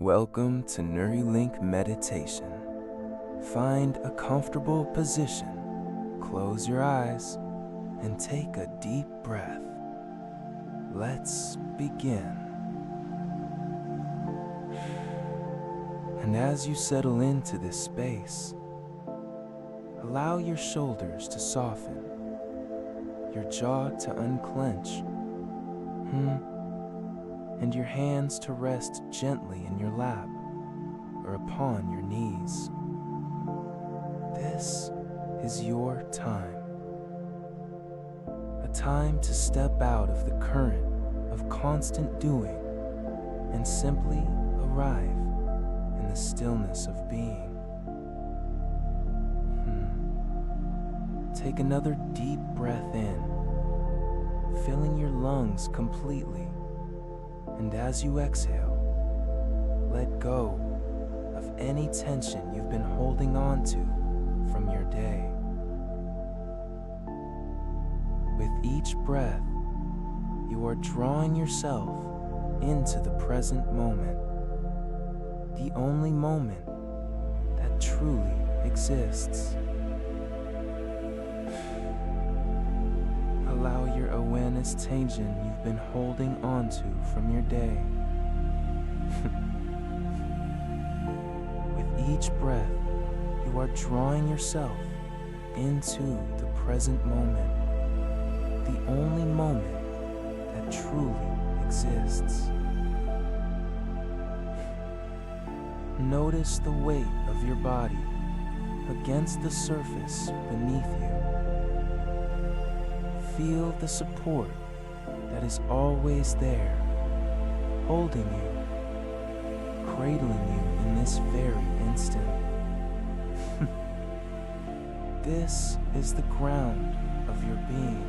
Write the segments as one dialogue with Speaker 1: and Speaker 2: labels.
Speaker 1: Welcome to Neurolink Meditation. Find a comfortable position, close your eyes, and take a deep breath. Let's begin. And as you settle into this space, allow your shoulders to soften, your jaw to unclench, and your hands to rest gently in your lap or upon your knees. This is your time. A time to step out of the current of constant doing and simply arrive in the stillness of being. Take another deep breath in, filling your lungs completely. And as you exhale, let go of any tension you've been holding on to from your day. With each breath, you are drawing yourself into the present moment, the only moment that truly exists. Allow your awareness tension you've been holding onto from your day. With each breath, you are drawing yourself into the present moment, the only moment that truly exists. Notice the weight of your body against the surface beneath you. Feel the support that is always there, holding you, cradling you in this very instant. This is the ground of your being.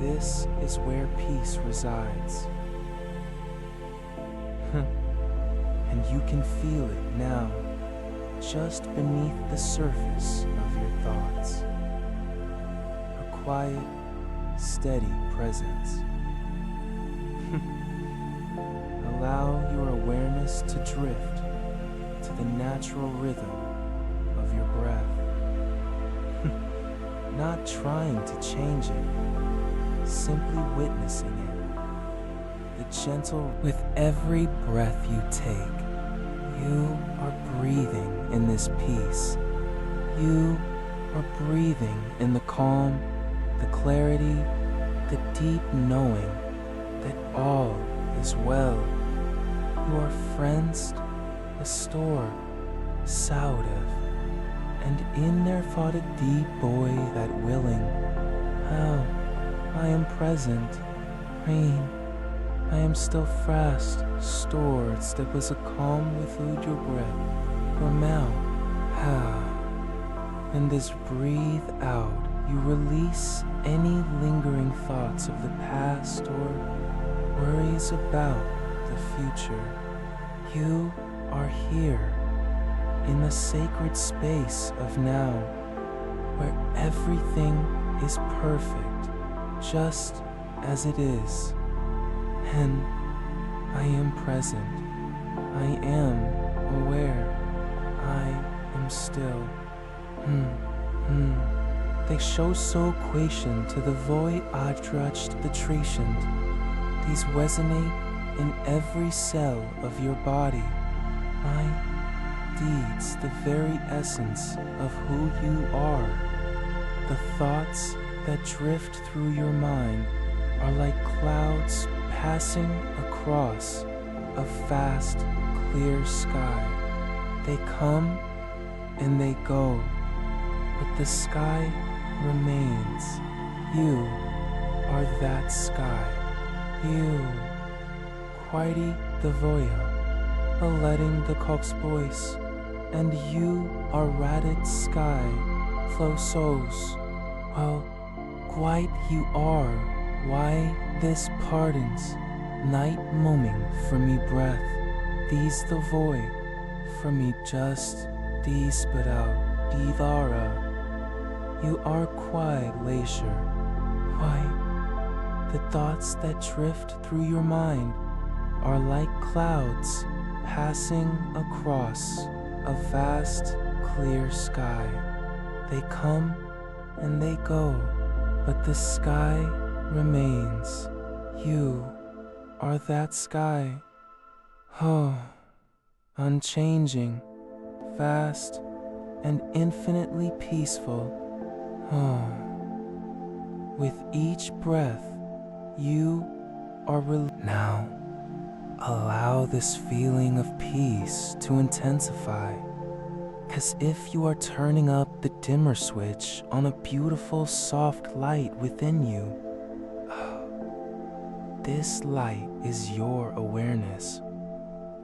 Speaker 1: This is where peace resides. And you can feel it now, just beneath the surface of your thoughts. Quiet, steady presence. Allow your awareness to drift to the natural rhythm of your breath. Not trying to change it, simply witnessing it. The gentle, with every breath you take, you are breathing in this peace. You are breathing in the calm, the clarity, the deep knowing that all is well. You are friends, restored, sound of, and in there fought a deep boy that willing. How I am present, rain, I am still fast, stored, that was a calm without your breath, your mouth, how, and this breathe out. You release any lingering thoughts of the past or worries about the future. You are here in the sacred space of now, where everything is perfect, just as it is. And I am present. I am aware. I am still. They show so equation to the void adjudged the tration. These resonate in every cell of your body. My deeds, the very essence of who you are. The thoughts that drift through your mind are like clouds passing across a vast, clear sky. They come and they go, but the sky remains. You are that sky. You, quiety the voya, a letting the cock's voice, and you are ratted sky, flow souls. Well, quite you are, why this pardons, night mooming for me breath, these the void, for me just, these but out, divara. You are quiet leisure. Why, the thoughts that drift through your mind are like clouds passing across a vast, clear sky. They come and they go, but the sky remains. You are that sky. Oh, unchanging, vast, and infinitely peaceful. Oh, with each breath, you are now. Allow this feeling of peace to intensify, as if you are turning up the dimmer switch on a beautiful soft light within you. This light is your awareness.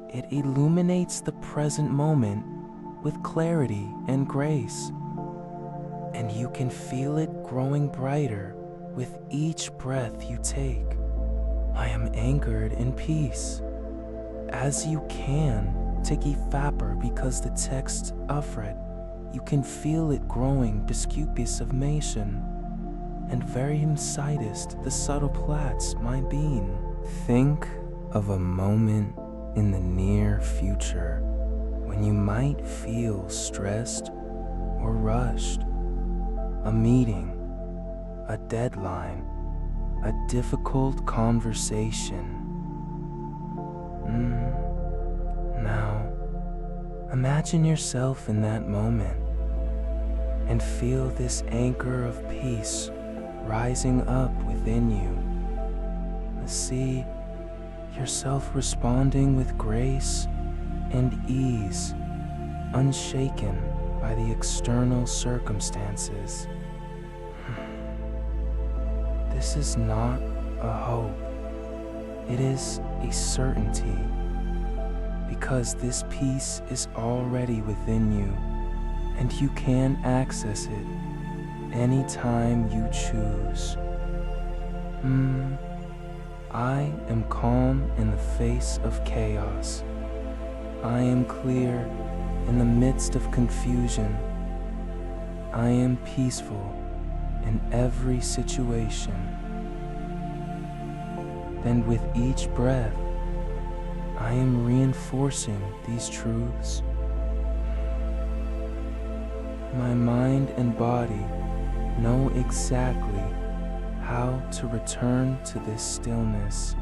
Speaker 1: It illuminates the present moment with clarity and grace, and you can feel it growing brighter with each breath you take. I am anchored in peace. As you can, tiki fapper because the text Uffred, you can feel it growing biscupious of mation, and varium sidest the subtle plats my being. Think of a moment in the near future when you might feel stressed or rushed. A meeting, a deadline, a difficult conversation. Now, imagine yourself in that moment and feel this anchor of peace rising up within you. See yourself responding with grace and ease, unshaken by the external circumstances. This is not a hope. It is a certainty, because this peace is already within you, and you can access it anytime you choose. I am calm in the face of chaos. I am clear in the midst of confusion. I am peaceful in every situation. Then with each breath, I am reinforcing these truths. My mind and body know exactly how to return to this stillness.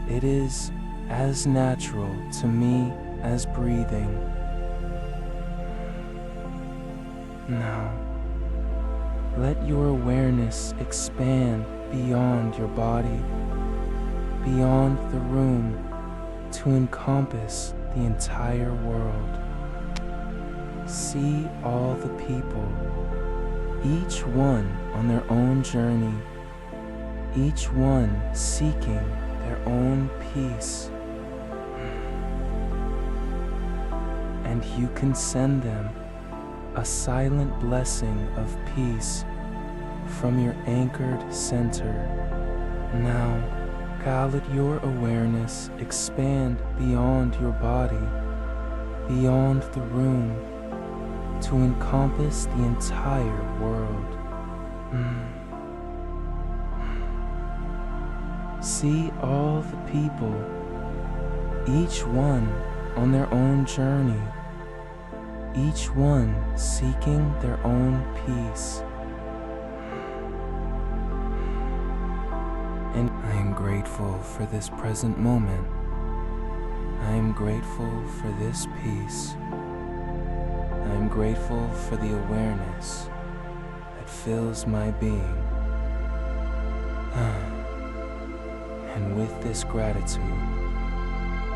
Speaker 1: It is as natural to me as breathing. Now, let your awareness expand beyond your body, beyond the room, to encompass the entire world. See all the people, each one on their own journey, each one seeking their own peace. And you can send them a silent blessing of peace from your anchored center. Now, let your awareness expand beyond your body, beyond the room, to encompass the entire world. See all the people, each one on their own journey, each one seeking their own peace. And I am grateful for this present moment. I am grateful for this peace. I am grateful for the awareness that fills my being. And with this gratitude,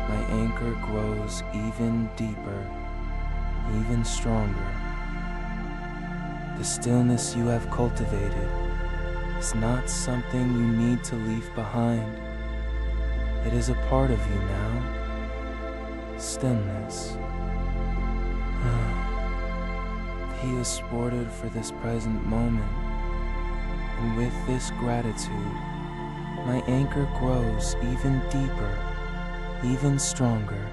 Speaker 1: my anchor grows even deeper, even stronger. The stillness you have cultivated is not something you need to leave behind. It is a part of you now. Stillness. He is sported for this present moment, and with this gratitude, my anchor grows even deeper, even stronger.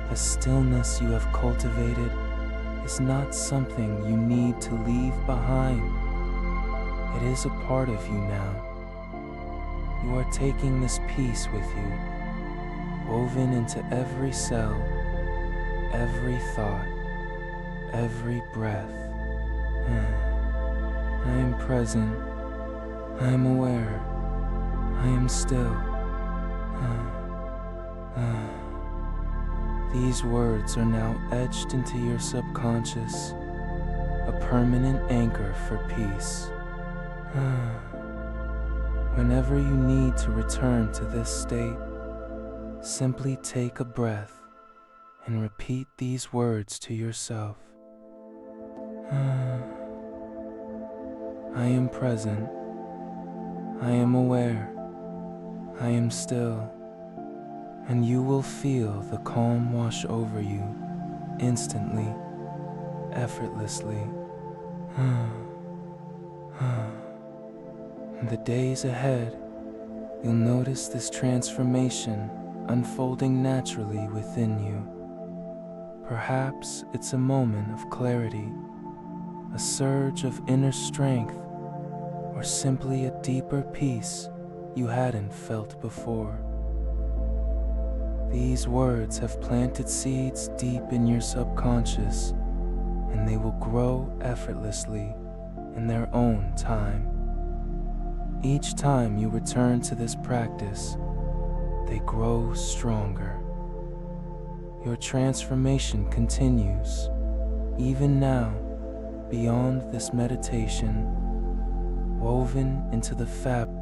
Speaker 1: The stillness you have cultivated is not something you need to leave behind. It is a part of you now. You are taking this peace with you, woven into every cell, every thought, every breath. I am present. I am aware. I am still. These words are now etched into your subconscious, a permanent anchor for peace. Whenever you need to return to this state, simply take a breath and repeat these words to yourself. I am present. I am aware. I am still. And you will feel the calm wash over you instantly, effortlessly. In the days ahead, you'll notice this transformation unfolding naturally within you. Perhaps it's a moment of clarity, a surge of inner strength, or simply a deeper peace you hadn't felt before. These words have planted seeds deep in your subconscious, and they will grow effortlessly in their own time. Each time you return to this practice, they grow stronger. Your transformation continues, even now, beyond this meditation, woven into the fabric